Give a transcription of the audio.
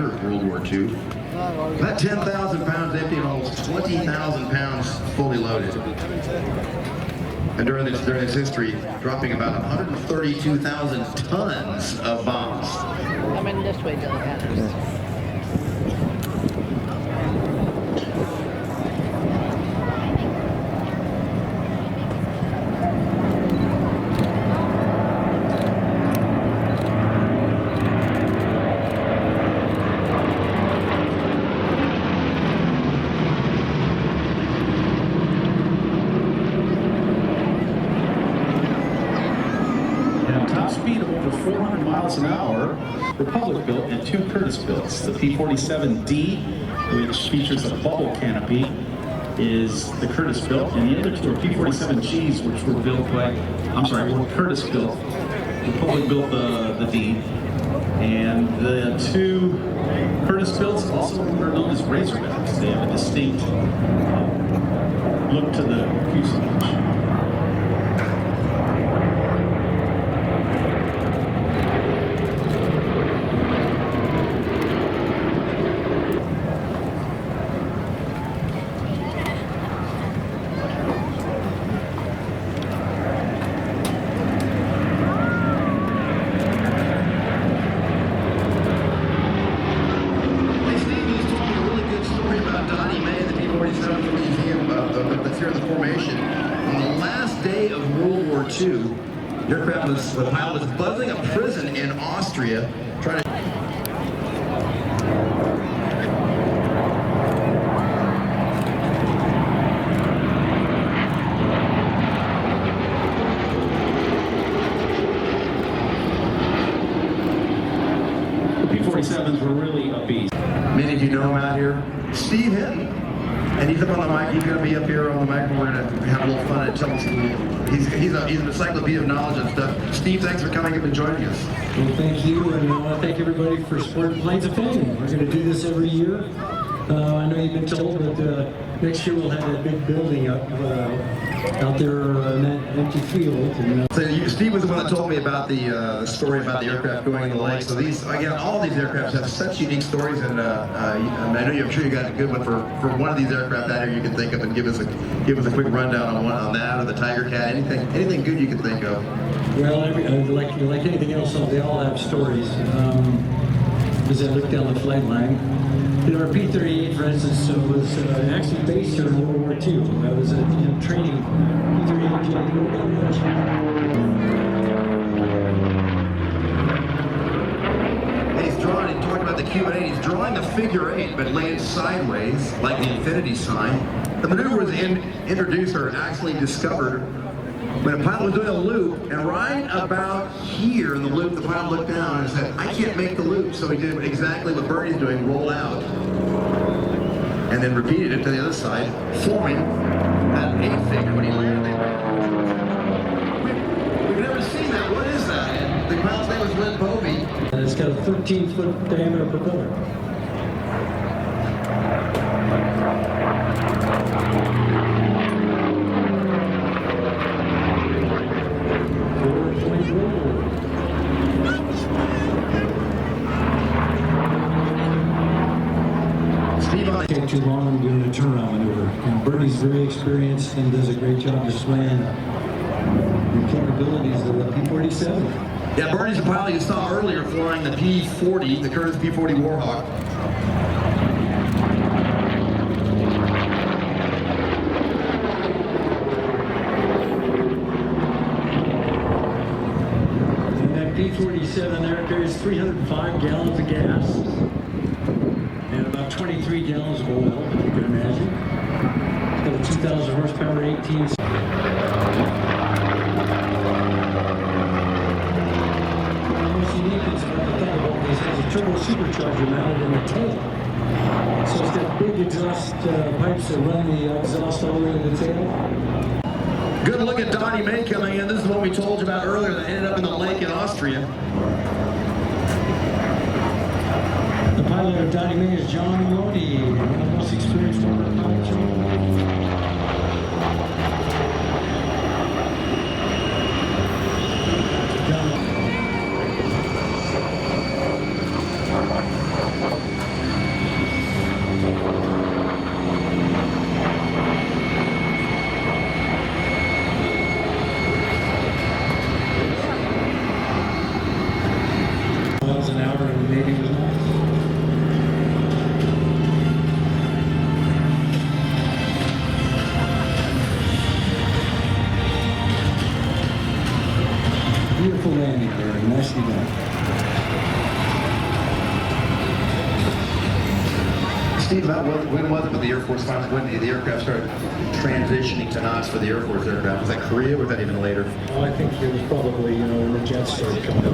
fighter of World War II. That 10,000 pounds empty and almost 20,000 pounds fully loaded. And during this history, dropping about 132,000 tons of bombs. I'm in this way, Dylan. Speed of over 400 miles an hour, Republic built, and two Curtiss builts. The P-47D, which features a bubble canopy, is the Curtiss built, and the other two are P-47Gs, which were built by, were Curtiss built. Republic built the D, and the two Curtiss builts also are known as Razorbacks. They have a distinct look to the fuselage. The pilot was buzzing a prison in Austria, trying to... The P-47s were really a beast. Many of you know him out here. Steve Hinton. And he's up on the mic. He's going to be up here on the mic. We're going to have a little fun and tell us. He's an encyclopedia of knowledge and stuff. Steve, thanks for coming up and joining us. Well, thank you, and I want to thank everybody for supporting Planes of Fame. We're going to do this every year. I know you've been told, but next year we'll have that big building out there in that empty field. And, so Steve was the one that told me about the story about the aircraft going in the lake. So these, again, all these aircraft have such unique stories, and I know I'm sure you got a good one for one of these aircraft out here you can think of, and give us a quick rundown on that, or the Tiger Cat, anything good you can think of. Well, like anything else, they all have stories. As I look down the flight line, our P-38, for instance, was actually based here in World War II. I was training P-38 jet. He's talking about the Cuban 8, he's drawing a figure 8, but laid sideways, like the infinity sign. The maneuver was introduced or actually discovered when a pilot was doing a loop, and right about here in the loop, the pilot looked down and said, I can't make the loop. So he did exactly what Bernie's doing, roll out, and then repeated it to the other side, forming that 8 figure when he landed. We've never seen that. What is that? The pilot's name was Lynn Bovey. And it's got a 13-foot diameter propeller. Take too long doing a turnaround maneuver, and Bernie's very experienced and does a great job displaying the capabilities of the P-47. Yeah, Bernie's the pilot you saw earlier flying the P-40, the Curtiss P-40 Warhawk. And that P-47 there carries 305 gallons of gas. And about 23 gallons of oil, if you can imagine. It's got a 2,000 horsepower 18. What's unique is about the Thunderbolt is it has a turbo supercharger mounted in the tail. So it's got big exhaust pipes that run the exhaust all the way to the tail. Good look at Donnie May coming in. This is what we told you about earlier that ended up in the lake in Austria. The pilot of Donnie May is John Maloney, one of the most experienced pilots. Miles an hour and maybe was nice. Beautiful landing, Bernie. Nicely done. Steve, when was it when the Air Force finally, when the aircraft started transitioning to NOS for the Air Force aircraft? Was that Korea or was that even later? Well, I think it was probably, when the jets started coming up.